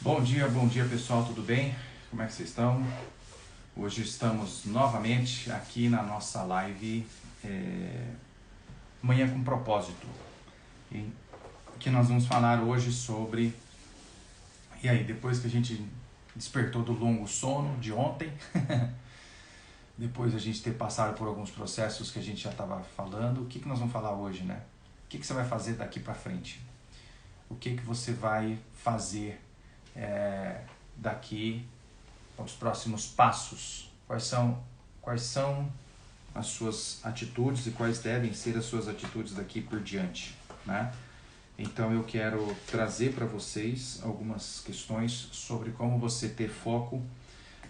Bom dia pessoal, tudo bem? Como é que vocês estão? Hoje estamos novamente aqui na nossa live Manhã com Propósito. E que nós vamos falar hoje sobre... E aí, depois que a gente despertou do longo sono de ontem, depois a gente ter passado por alguns processos que a gente já estava falando, o que nós vamos falar hoje, né? O que você vai fazer daqui para frente? O que você vai fazer daqui aos próximos passos? Quais são as suas atitudes e quais devem ser as suas atitudes daqui por diante, né? Então eu quero trazer para vocês algumas questões sobre como você ter foco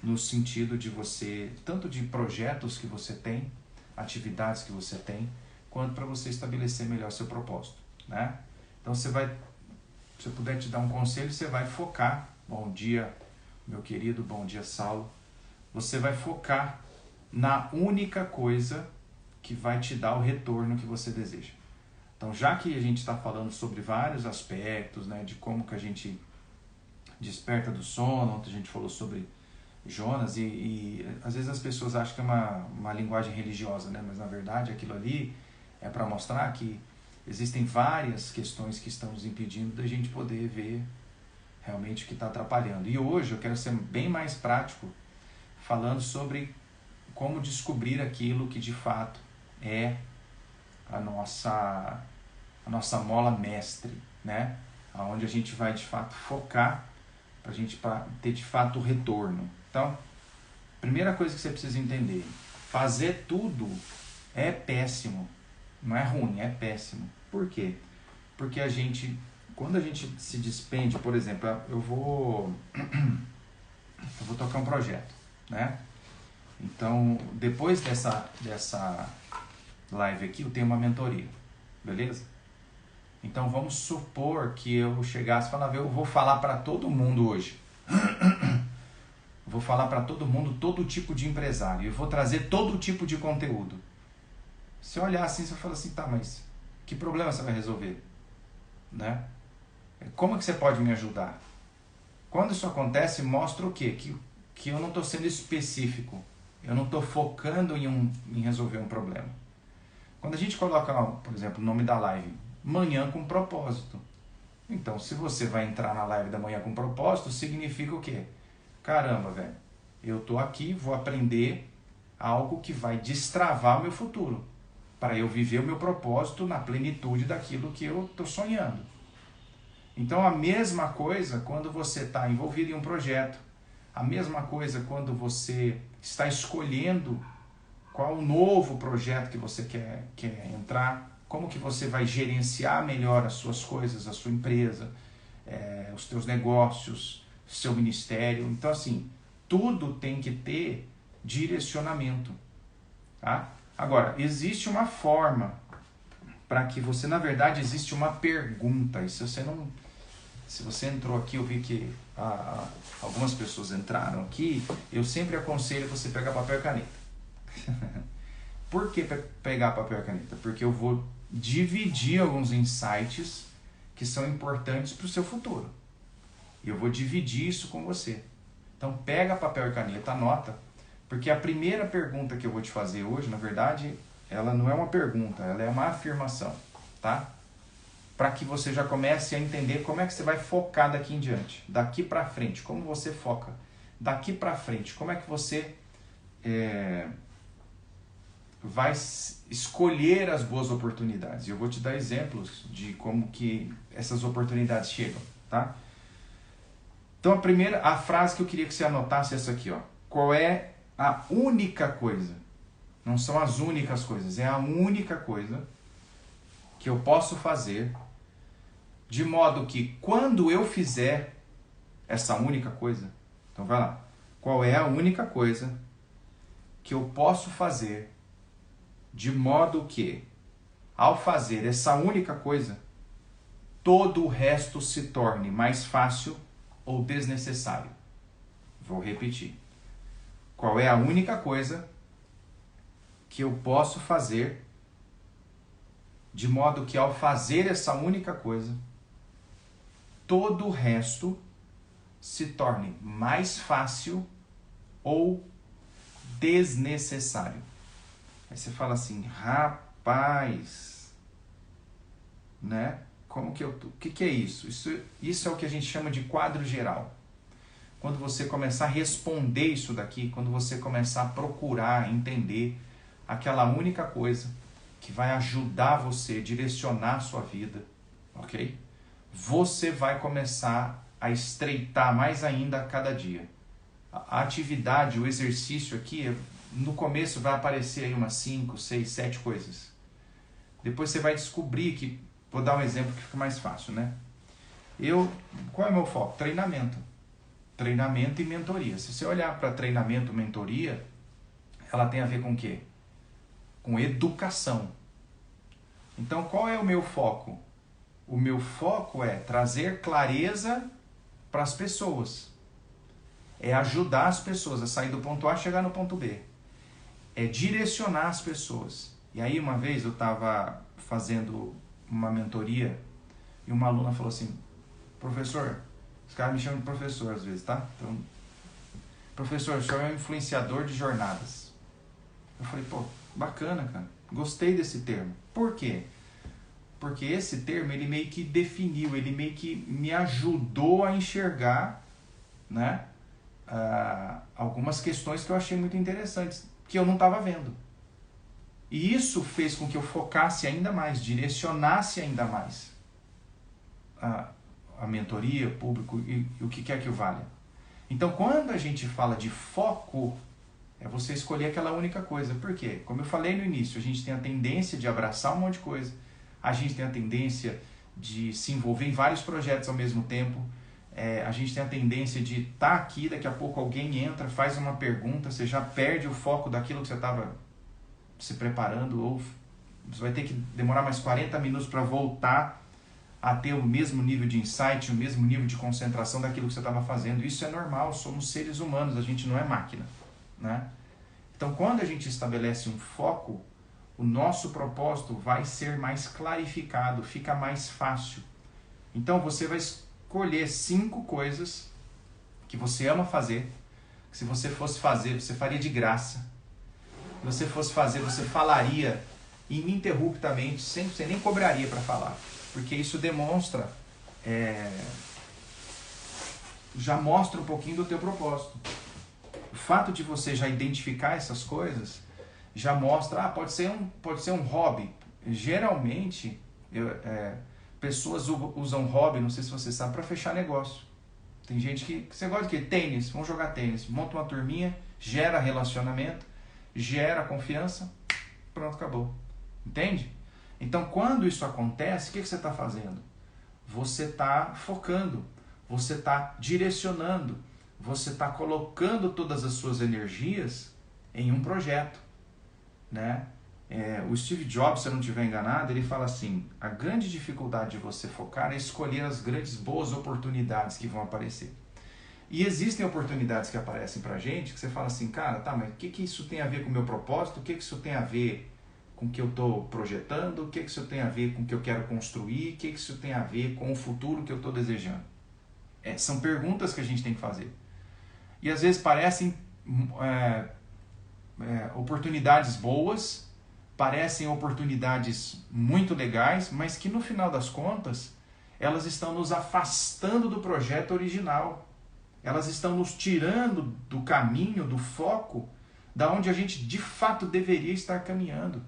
no sentido de você, tanto de projetos que você tem, atividades que você tem, quanto para você estabelecer melhor seu propósito, né? Então se eu puder te dar um conselho, você vai focar. Bom dia, meu querido, bom dia, Saulo. Você vai focar na única coisa que vai te dar o retorno que você deseja. Então, já que a gente está falando sobre vários aspectos, né, de como que a gente desperta do sono, ontem a gente falou sobre Jonas, e às vezes as pessoas acham que é uma linguagem religiosa, né, mas na verdade aquilo ali é para mostrar que existem várias questões que estão nos impedindo da gente poder ver realmente o que está atrapalhando. E hoje eu quero ser bem mais prático, falando sobre como descobrir aquilo que de fato é a nossa mola mestre, né? Onde a gente vai de fato focar para a gente ter de fato o retorno. Então, primeira coisa que você precisa entender: fazer tudo é péssimo. Não é ruim, é péssimo. Por quê? Porque quando a gente se despende, por exemplo, eu vou tocar um projeto, né? Então, depois dessa live aqui, eu tenho uma mentoria, beleza? Então, vamos supor que eu chegasse e falasse, eu vou falar para todo mundo hoje. Vou falar para todo mundo, todo tipo de empresário. Eu vou trazer todo tipo de conteúdo. Se eu olhar assim, você fala assim, tá, mas que problema você vai resolver? Né? Como que você pode me ajudar? Quando isso acontece, mostra o quê? Que eu não estou sendo específico. Eu não estou focando em resolver um problema. Quando a gente coloca, por exemplo, o nome da live, Manhã com Propósito. Então, se você vai entrar na live da Manhã com Propósito, significa o quê? Caramba, velho, eu estou aqui, vou aprender algo que vai destravar o meu futuro, para eu viver o meu propósito na plenitude daquilo que eu estou sonhando. Então, a mesma coisa quando você está envolvido em um projeto, a mesma coisa quando você está escolhendo qual o novo projeto que você quer entrar, como que você vai gerenciar melhor as suas coisas, a sua empresa, os teus negócios, seu ministério. Então, assim, tudo tem que ter direcionamento, tá? Agora, existe uma forma para que você, na verdade, existe uma pergunta. E se você entrou aqui, eu vi que algumas pessoas entraram aqui, eu sempre aconselho você pegar papel e caneta. Por que pegar papel e caneta? Porque eu vou dividir alguns insights que são importantes para o seu futuro. E eu vou dividir isso com você. Então pega papel e caneta, anota, porque a primeira pergunta que eu vou te fazer hoje, na verdade, ela não é uma pergunta, ela é uma afirmação, tá? Para que você já comece a entender como é que você vai focar daqui em diante, daqui para frente, como você foca daqui para frente, como é que você vai escolher as boas oportunidades. E eu vou te dar exemplos de como que essas oportunidades chegam, tá? Então a frase que eu queria que você anotasse é essa aqui, ó. Qual é a única coisa? Não são as únicas coisas, é a única coisa que eu posso fazer de modo que quando eu fizer essa única coisa, então vai lá. Qual é a única coisa que eu posso fazer de modo que, ao fazer essa única coisa, todo o resto se torne mais fácil ou desnecessário? Vou repetir. Qual é a única coisa que eu posso fazer de modo que, ao fazer essa única coisa, todo o resto se torne mais fácil ou desnecessário. Aí você fala assim, rapaz, né? Como que o que é isso? Isso é o que a gente chama de quadro geral. Quando você começar a responder isso daqui, quando você começar a procurar entender aquela única coisa que vai ajudar você, direcionar a sua vida, ok? Você vai começar a estreitar mais ainda a cada dia. A atividade, o exercício aqui, no começo vai aparecer aí umas 5, 6, 7 coisas. Depois você vai descobrir que, vou dar um exemplo que fica mais fácil, né? Qual é o meu foco? Treinamento. Treinamento e mentoria. Se você olhar para treinamento e mentoria, ela tem a ver com o quê? Com educação. Então, qual é o meu foco? O meu foco é trazer clareza para as pessoas. É ajudar as pessoas a sair do ponto A e chegar no ponto B. É direcionar as pessoas. E aí, uma vez, eu estava fazendo uma mentoria e uma aluna falou assim, professor, os caras me chamam de professor às vezes, tá? Então, professor, o senhor é um influenciador de jornadas. Eu falei, pô, bacana, cara. Gostei desse termo. Por quê? Porque esse termo, ele meio que definiu, ele meio que me ajudou a enxergar, né, algumas questões que eu achei muito interessantes, que eu não estava vendo. E isso fez com que eu focasse ainda mais, direcionasse ainda mais a mentoria, o público e o que quer que o valha. Então, quando a gente fala de foco, é você escolher aquela única coisa. Por quê? Como eu falei no início, a gente tem a tendência de abraçar um monte de coisa, a gente tem a tendência de se envolver em vários projetos ao mesmo tempo, a gente tem a tendência de estar aqui, daqui a pouco alguém entra, faz uma pergunta, você já perde o foco daquilo que você estava se preparando, ou você vai ter que demorar mais 40 minutos para voltar a ter o mesmo nível de insight, o mesmo nível de concentração daquilo que você estava fazendo. Isso é normal, somos seres humanos, a gente não é máquina, né? Então, quando a gente estabelece um foco, o nosso propósito vai ser mais clarificado, fica mais fácil. Então, você vai escolher 5 coisas que você ama fazer, que se você fosse fazer, você faria de graça. Se você fosse fazer, você falaria ininterruptamente, sem você nem cobraria para falar. Porque isso demonstra, já mostra um pouquinho do teu propósito. O fato de você já identificar essas coisas, já mostra, pode ser um hobby. Geralmente, pessoas usam hobby, não sei se você sabe, para fechar negócio. Tem gente que você gosta de quê? Tênis, vamos jogar tênis. Monta uma turminha, gera relacionamento, gera confiança, pronto, acabou. Entende? Então, quando isso acontece, o que você está fazendo? Você está focando, você está direcionando, você está colocando todas as suas energias em um projeto, né? O Steve Jobs, se eu não estiver enganado, ele fala assim, a grande dificuldade de você focar é escolher as grandes boas oportunidades que vão aparecer. E existem oportunidades que aparecem pra gente, que você fala assim, cara, tá, mas o que isso tem a ver com o meu propósito? O que isso tem a ver com o que eu estou projetando? O que isso tem a ver com o que eu quero construir? O que isso tem a ver com o futuro que eu estou desejando? São perguntas que a gente tem que fazer. E às vezes parecem oportunidades boas, parecem oportunidades muito legais, mas que no final das contas, elas estão nos afastando do projeto original. Elas estão nos tirando do caminho, do foco, da onde a gente de fato deveria estar caminhando.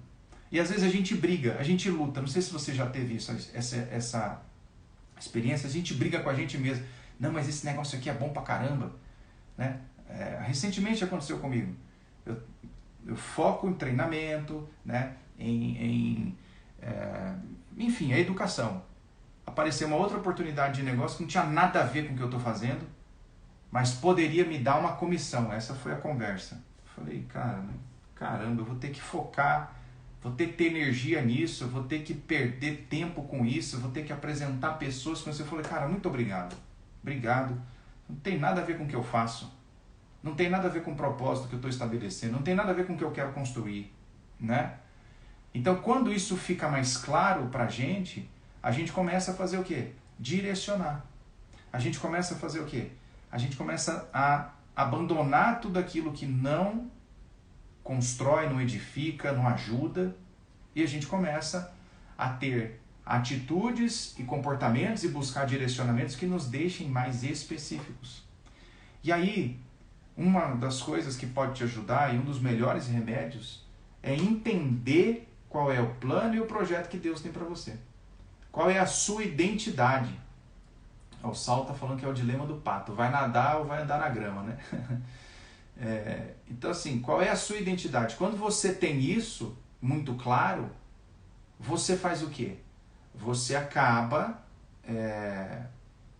E às vezes a gente briga, a gente luta. Não sei se você já teve essa experiência. A gente briga com a gente mesmo. Não, mas esse negócio aqui é bom pra caramba, né? Recentemente aconteceu comigo. Eu foco em treinamento, né? Enfim, a educação. Apareceu uma outra oportunidade de negócio que não tinha nada a ver com o que eu estou fazendo, mas poderia me dar uma comissão. Essa foi a conversa. Eu falei, caramba, eu vou ter que focar, vou ter que ter energia nisso, vou ter que perder tempo com isso, vou ter que apresentar pessoas com isso. Eu falei, cara, muito obrigado. Obrigado. Não tem nada a ver com o que eu faço. Não tem nada a ver com o propósito que eu estou estabelecendo. Não tem nada a ver com o que eu quero construir, né? Então, quando isso fica mais claro para a gente começa a fazer o quê? Direcionar. A gente começa a fazer o quê? a gente começa a abandonar tudo aquilo que não constrói, não edifica, não ajuda, e a gente começa a ter atitudes e comportamentos e buscar direcionamentos que nos deixem mais específicos. E aí, uma das coisas que pode te ajudar e um dos melhores remédios é entender qual é o plano e o projeto que Deus tem para você. Qual é a sua identidade? O Sal está falando que é o dilema do pato. Vai nadar ou vai andar na grama, né? Então, assim, qual é a sua identidade? Quando você tem isso muito claro, você faz o quê? Você acaba...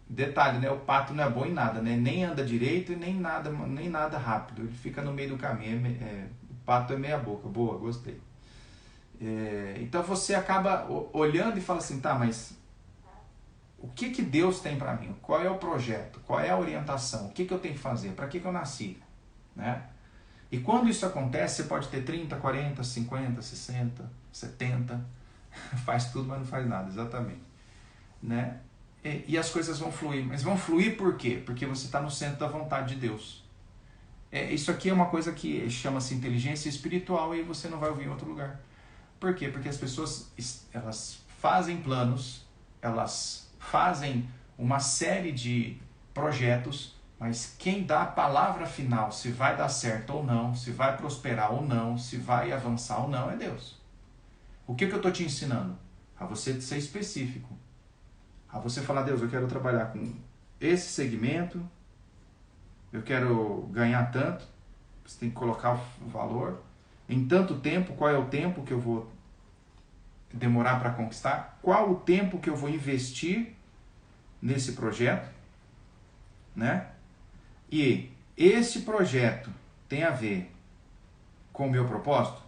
Detalhe, né? O pato não é bom em nada, né? Nem anda direito e nem nada rápido. Ele fica no meio do caminho. O pato é meia boca. Boa, gostei. Então você acaba olhando e fala assim, tá, mas o que Deus tem para mim? Qual é o projeto? Qual é a orientação? O que eu tenho que fazer? Para que eu nasci? Né? E quando isso acontece, você pode ter 30, 40, 50, 60, 70, faz tudo, mas não faz nada, exatamente. Né? E as coisas vão fluir. Mas vão fluir por quê? Porque você está no centro da vontade de Deus. Isso aqui é uma coisa que chama-se inteligência espiritual e você não vai ouvir em outro lugar. Por quê? Porque as pessoas, elas fazem planos, elas fazem uma série de projetos, mas quem dá a palavra final, se vai dar certo ou não, se vai prosperar ou não, se vai avançar ou não, é Deus. O que eu estou te ensinando? A você ser específico. A você falar, Deus, eu quero trabalhar com esse segmento, eu quero ganhar tanto, você tem que colocar o valor, em tanto tempo, qual é o tempo que eu vou demorar para conquistar, qual o tempo que eu vou investir nesse projeto, né? E esse projeto tem a ver com o meu propósito?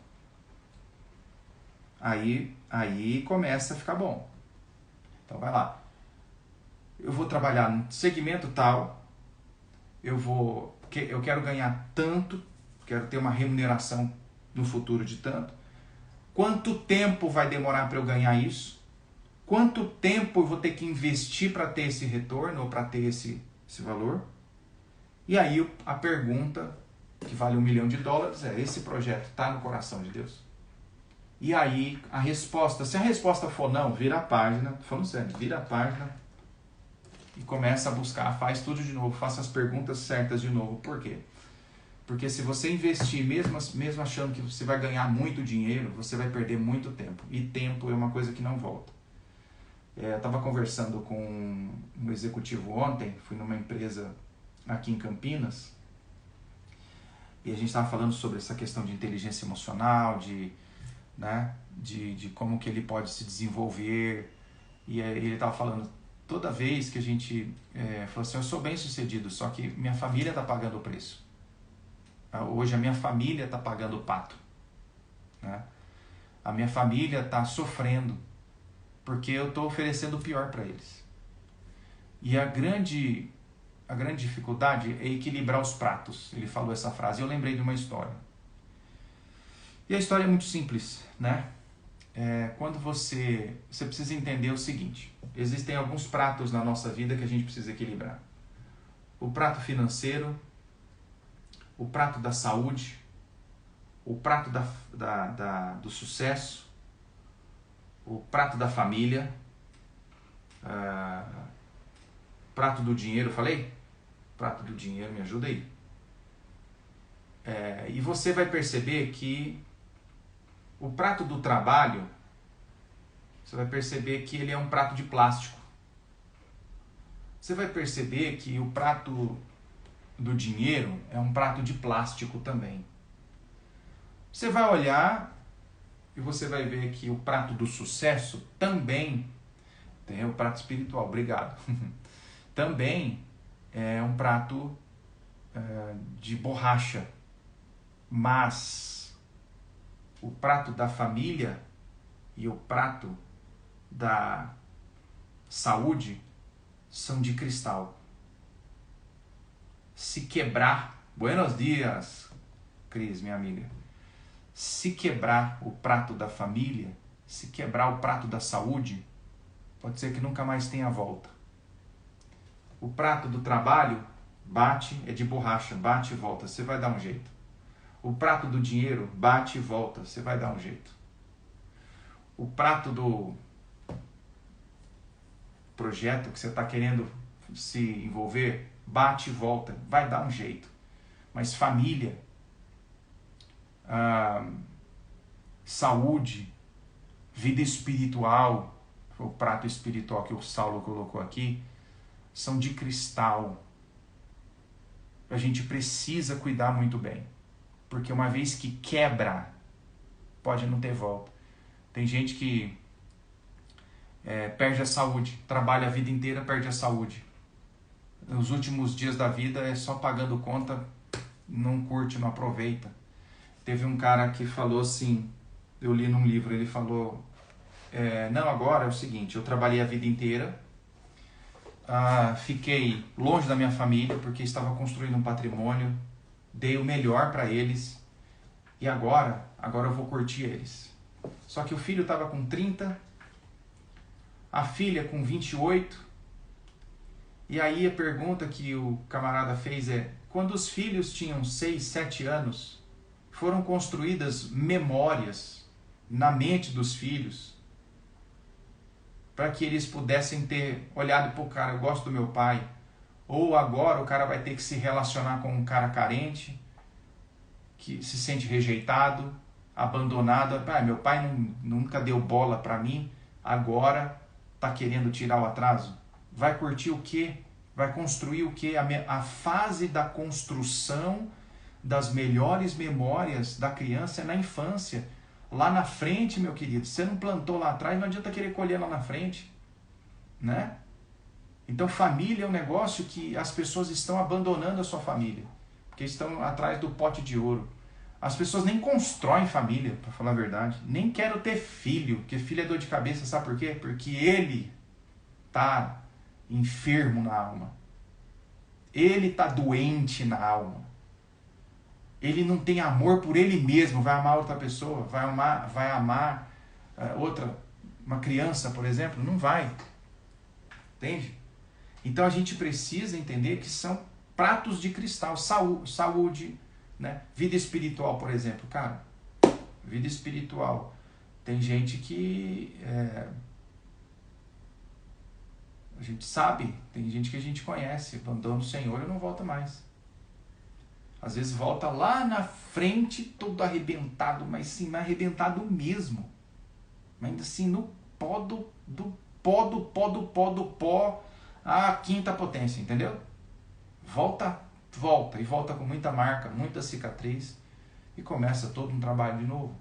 Aí começa a ficar bom. Então vai lá. Eu vou trabalhar no segmento tal, eu quero ganhar tanto, quero ter uma remuneração no futuro de tanto. Quanto tempo vai demorar para eu ganhar isso? Quanto tempo eu vou ter que investir para ter esse retorno ou para ter esse valor? E aí a pergunta, que vale $1 milhão, é: esse projeto está no coração de Deus? E aí a resposta, se a resposta for não, vira a página, tô falando sério, vira a página e começa a buscar, faz tudo de novo, faça as perguntas certas de novo. Por quê? Porque se você investir, mesmo achando que você vai ganhar muito dinheiro, você vai perder muito tempo. E tempo é uma coisa que não volta. Eu estava conversando com um executivo ontem, fui numa empresa aqui em Campinas, e a gente estava falando sobre essa questão de inteligência emocional, de como que ele pode se desenvolver. E ele estava falando, toda vez que a gente falou assim, eu sou bem sucedido, só que minha família está pagando o preço. Hoje a minha família está pagando o pato. Né? A minha família está sofrendo porque eu estou oferecendo o pior para eles. E a grande dificuldade é equilibrar os pratos. Ele falou essa frase, eu lembrei de uma história. E a história é muito simples, né? Quando você precisa entender o seguinte, existem alguns pratos na nossa vida que a gente precisa equilibrar. O prato financeiro, o prato da saúde, o prato do sucesso, o prato da família, prato do dinheiro, falei? Prato do dinheiro, me ajuda aí. E você vai perceber que o prato do trabalho, você vai perceber que ele é um prato de plástico. Você vai perceber que o prato do dinheiro é um prato de plástico também. Você vai olhar e você vai ver que o prato do sucesso também tem o prato espiritual, obrigado. Também é um prato de borracha. Mas o prato da família e o prato da saúde são de cristal. Se quebrar, buenos dias, Cris, minha amiga. Se quebrar o prato da família, se quebrar o prato da saúde, pode ser que nunca mais tenha volta. O prato do trabalho bate, é de borracha, bate e volta, você vai dar um jeito. O prato do dinheiro, bate e volta, você vai dar um jeito. O prato do projeto que você está querendo se envolver, bate e volta, vai dar um jeito. Mas família, saúde, vida espiritual, o prato espiritual que o Saulo colocou aqui, são de cristal. A gente precisa cuidar muito bem. Porque uma vez que quebra, pode não ter volta. Tem gente que perde a saúde, trabalha a vida inteira, perde a saúde. Nos últimos dias da vida é só pagando conta, não curte, não aproveita. Teve um cara que falou assim, eu li num livro, ele falou, não, agora é o seguinte, eu trabalhei a vida inteira, fiquei longe da minha família porque estava construindo um patrimônio, dei o melhor para eles e agora eu vou curtir eles. Só que o filho estava com 30, a filha com 28, e aí a pergunta que o camarada fez é, quando os filhos tinham 6, 7 anos, foram construídas memórias na mente dos filhos para que eles pudessem ter olhado para o cara, eu gosto do meu pai, ou agora o cara vai ter que se relacionar com um cara carente, que se sente rejeitado, abandonado, meu pai nunca deu bola para mim, agora está querendo tirar o atraso. Vai curtir o quê? Vai construir o quê? A fase da construção das melhores memórias da criança é na infância. Lá na frente, meu querido, você não plantou lá atrás, não adianta querer colher lá na frente, né? Então família é um negócio que as pessoas estão abandonando a sua família, porque estão atrás do pote de ouro. As pessoas nem constroem família, para falar a verdade. Nem quero ter filho, porque filho é dor de cabeça, sabe por quê? Porque ele tá enfermo na alma. Ele tá doente na alma. Ele não tem amor por ele mesmo, vai amar outra pessoa, vai amar uma criança, por exemplo, não vai. Entende? Então a gente precisa entender que são pratos de cristal, saúde, né? Vida espiritual, por exemplo, cara, vida espiritual. Tem gente que a gente sabe, tem gente que a gente conhece, abandona o Senhor e não volta mais. Às vezes volta lá na frente, todo arrebentado, mas sim, arrebentado mesmo. Mas ainda assim, no pó do pó, a quinta potência, entendeu? Volta e volta com muita marca, muita cicatriz e começa todo um trabalho de novo.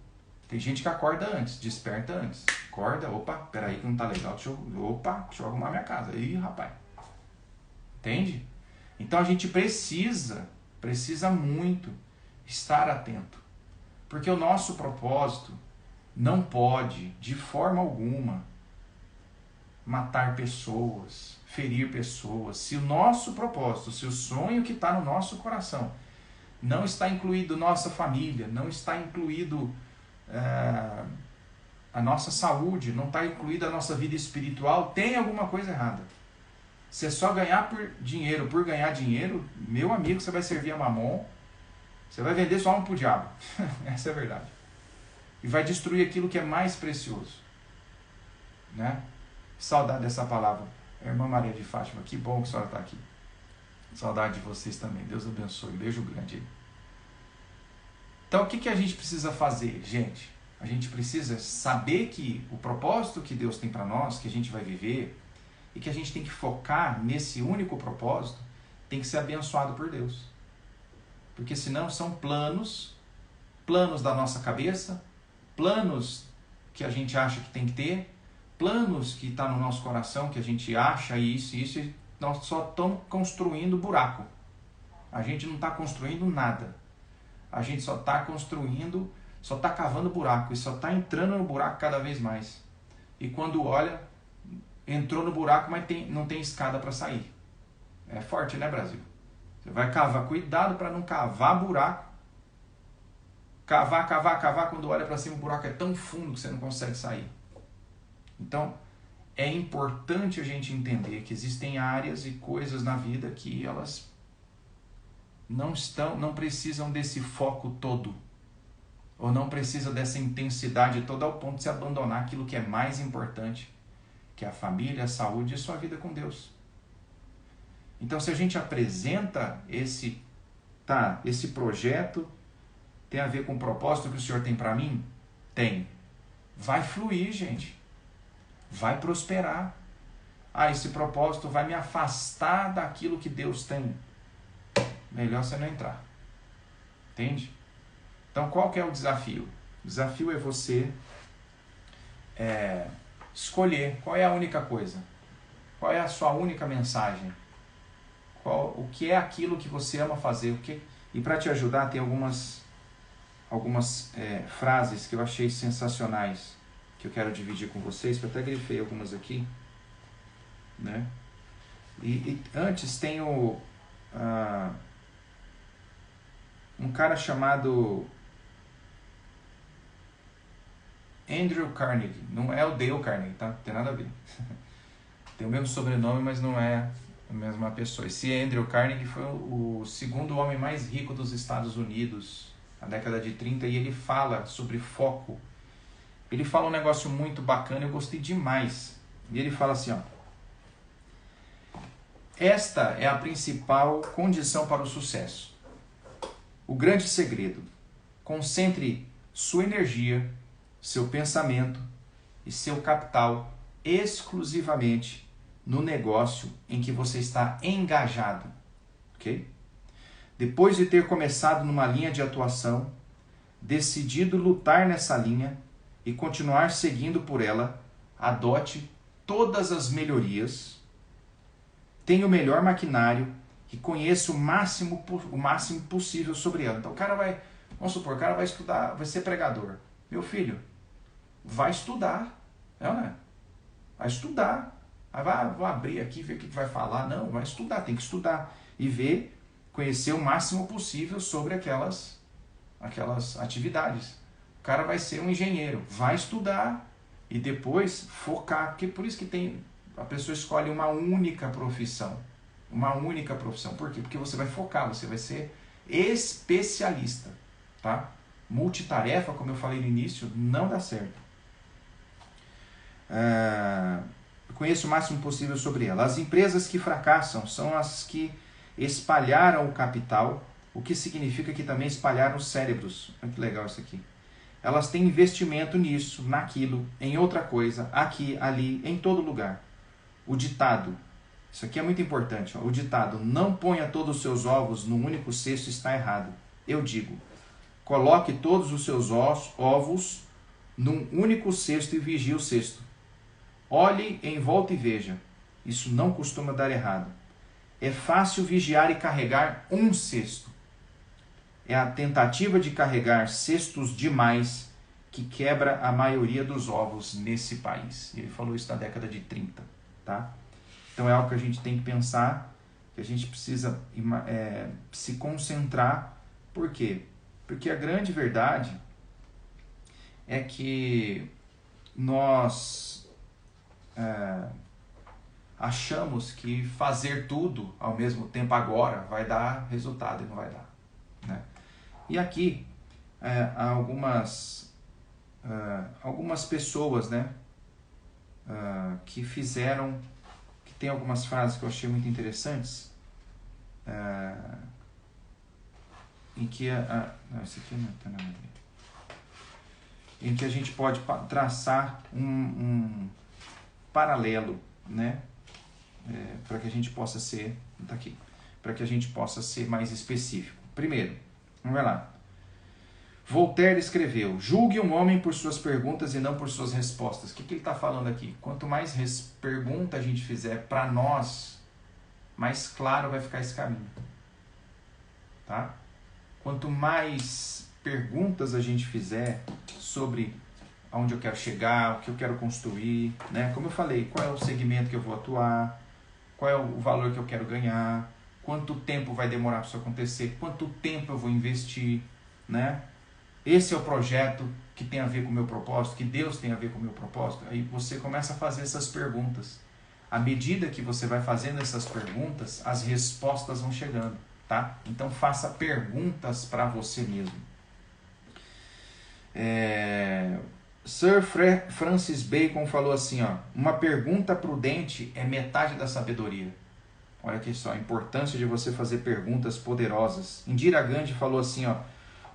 Tem gente que acorda antes, desperta antes. Acorda, opa, peraí que não tá legal, deixa eu arrumar minha casa. Ih, rapaz. Entende? Então a gente precisa muito estar atento. Porque o nosso propósito não pode, de forma alguma, matar pessoas, ferir pessoas. Se o nosso propósito, se o sonho que está no nosso coração não está incluído nossa família, não está incluído a nossa saúde, não está incluída a nossa vida espiritual, tem alguma coisa errada. Se é só ganhar por ganhar dinheiro, meu amigo, você vai servir a mamon, você vai vender sua alma para o diabo. Essa é a verdade. E vai destruir aquilo que é mais precioso. Né? Saudade dessa palavra. Irmã Maria de Fátima, que bom que a senhora está aqui. Saudade de vocês também. Deus abençoe. Beijo grande aí. Então o que a gente precisa fazer, gente? A gente precisa saber que o propósito que Deus tem para nós, que a gente vai viver, e que a gente tem que focar nesse único propósito, tem que ser abençoado por Deus. Porque senão são planos da nossa cabeça, planos que a gente acha que tem que ter, planos que estão no nosso coração, que a gente acha isso, e nós só estamos construindo buraco. A gente não está construindo nada. A gente só está construindo, só está cavando buraco, e só está entrando no buraco cada vez mais. E quando olha, entrou no buraco, mas não tem escada para sair. É forte, né, Brasil? Você vai cavar, cuidado para não cavar buraco. Cavar, quando olha para cima o buraco é tão fundo que você não consegue sair. Então, é importante a gente entender que existem áreas e coisas na vida que elas não precisam desse foco todo, ou não precisam dessa intensidade toda ao ponto de se abandonar aquilo que é mais importante, que é a família, a saúde e a sua vida com Deus. Então, se a gente apresenta esse projeto, tem a ver com o propósito que o Senhor tem para mim? Tem. Vai fluir, gente. Vai prosperar. Esse propósito vai me afastar daquilo que Deus tem. Melhor você não entrar. Entende? Então, qual que é o desafio? O desafio é você escolher qual é a única coisa. Qual é a sua única mensagem. O que é aquilo que você ama fazer. E para te ajudar, tem algumas frases que eu achei sensacionais, que eu quero dividir com vocês. Eu até grifei algumas aqui. Né? E antes tem um cara chamado Andrew Carnegie. Não é o Dale Carnegie, tá? Não tem nada a ver. Tem o mesmo sobrenome, mas não é a mesma pessoa. Esse Andrew Carnegie foi o segundo homem mais rico dos Estados Unidos na década de 30, e ele fala sobre foco. Ele fala um negócio muito bacana, eu gostei demais. E ele fala assim, esta é a principal condição para o sucesso. O grande segredo: concentre sua energia, seu pensamento e seu capital exclusivamente no negócio em que você está engajado. Ok? Depois de ter começado numa linha de atuação, decidido lutar nessa linha e continuar seguindo por ela, adote todas as melhorias, tenha o melhor maquinário e conheça o máximo possível sobre ela. Então o cara vai, vamos supor, o cara vai estudar, vai ser pregador. Meu filho, vai estudar. Vai estudar. Vou abrir aqui, ver o que vai falar. Não, vai estudar, tem que estudar. E ver, conhecer o máximo possível sobre aquelas atividades. O cara vai ser um engenheiro, vai estudar e depois focar. Porque por isso que a pessoa escolhe uma única profissão. Uma única profissão. Por quê? Porque você vai focar, você vai ser especialista. Tá? Multitarefa, como eu falei no início, não dá certo. Conheça o máximo possível sobre ela. As empresas que fracassam são as que espalharam o capital, o que significa que também espalharam os cérebros. Olha que legal isso aqui. Elas têm investimento nisso, naquilo, em outra coisa, aqui, ali, em todo lugar. O ditado, isso aqui é muito importante, o ditado, não ponha todos os seus ovos num único cesto, está errado. Eu digo, coloque todos os seus ovos num único cesto e vigie o cesto. Olhe em volta e veja. Isso não costuma dar errado. É fácil vigiar e carregar um cesto. É a tentativa de carregar cestos demais que quebra a maioria dos ovos nesse país. Ele falou isso na década de 30. Tá? Então é algo que a gente tem que pensar, que a gente precisa se concentrar. Por quê? Porque a grande verdade é que nós achamos que fazer tudo ao mesmo tempo agora vai dar resultado e não vai dar. Né? E aqui algumas pessoas, né, que tem algumas frases que eu achei muito interessantes, em que esse aqui não tem nada a ver. Em que a gente pode traçar um paralelo, né, para que a gente possa ser para que a gente possa ser mais específico. Primeiro, vamos lá. Voltaire escreveu: julgue um homem por suas perguntas e não por suas respostas. O que ele está falando aqui? Quanto mais pergunta a gente fizer para nós, mais claro vai ficar esse caminho. Tá? Quanto mais perguntas a gente fizer sobre aonde eu quero chegar, o que eu quero construir, né? Como eu falei, qual é o segmento que eu vou atuar, qual é o valor que eu quero ganhar, quanto tempo vai demorar para isso acontecer, quanto tempo eu vou investir, né? Esse é o projeto que tem a ver com o meu propósito, que Deus tem a ver com o meu propósito. Aí você começa a fazer essas perguntas. À medida que você vai fazendo essas perguntas, as respostas vão chegando. tá? Então faça perguntas para você mesmo. Sir Francis Bacon falou assim, ó, uma pergunta prudente é metade da sabedoria. Olha aqui só, a importância de você fazer perguntas poderosas. Indira Gandhi falou assim, ó,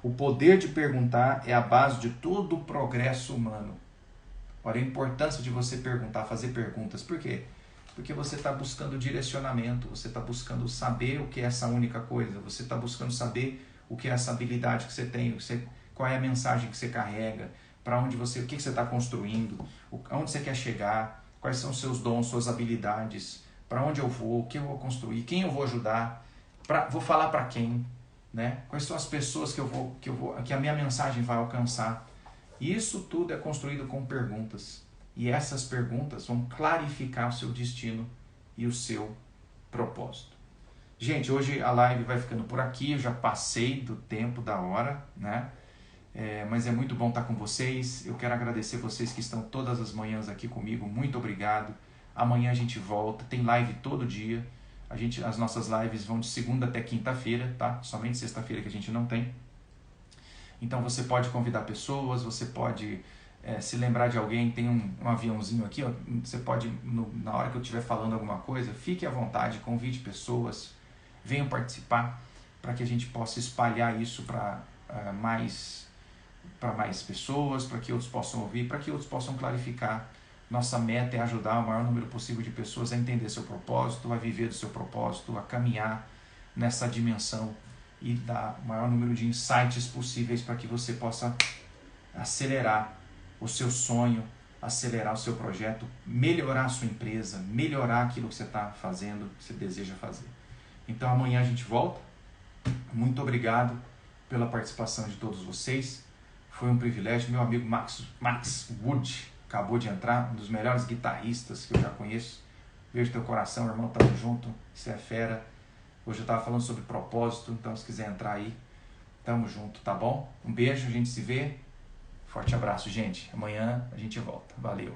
o poder de perguntar é a base de todo o progresso humano. Olha a importância de você perguntar, fazer perguntas. Por quê? Porque você está buscando direcionamento, você está buscando saber o que é essa única coisa, você está buscando saber o que é essa habilidade que você tem, qual é a mensagem que você carrega, para onde você, o que você está construindo, aonde você quer chegar, quais são os seus dons, suas habilidades, para onde eu vou, o que eu vou construir, quem eu vou ajudar, vou falar para quem, né? Quais são as pessoas que a minha mensagem vai alcançar. Isso tudo é construído com perguntas. E essas perguntas vão clarificar o seu destino e o seu propósito. Gente, hoje a live vai ficando por aqui. Eu já passei do tempo, da hora, né? Mas é muito bom estar com vocês. Eu quero agradecer vocês que estão todas as manhãs aqui comigo. Muito obrigado. Amanhã a gente volta. Tem live todo dia. As nossas lives vão de segunda até quinta-feira, tá? Somente sexta-feira que a gente não tem. Então você pode convidar pessoas, você pode se lembrar de alguém, tem um aviãozinho aqui, ó, você pode, na hora que eu estiver falando alguma coisa, fique à vontade, convide pessoas, venham participar, para que a gente possa espalhar isso para mais pessoas, para que outros possam ouvir, para que outros possam clarificar. Nossa meta é ajudar o maior número possível de pessoas a entender seu propósito, a viver do seu propósito, a caminhar nessa dimensão e dar o maior número de insights possíveis para que você possa acelerar o seu sonho, acelerar o seu projeto, melhorar a sua empresa, melhorar aquilo que você está fazendo, que você deseja fazer. Então amanhã a gente volta. Muito obrigado pela participação de todos vocês. Foi um privilégio. Meu amigo Max Wood acabou de entrar, um dos melhores guitarristas que eu já conheço. Vejo teu coração, irmão, tamo junto, você é fera. Hoje eu estava falando sobre propósito, então se quiser entrar aí, tamo junto, tá bom? Um beijo, a gente se vê. Forte abraço, gente. Amanhã a gente volta. Valeu.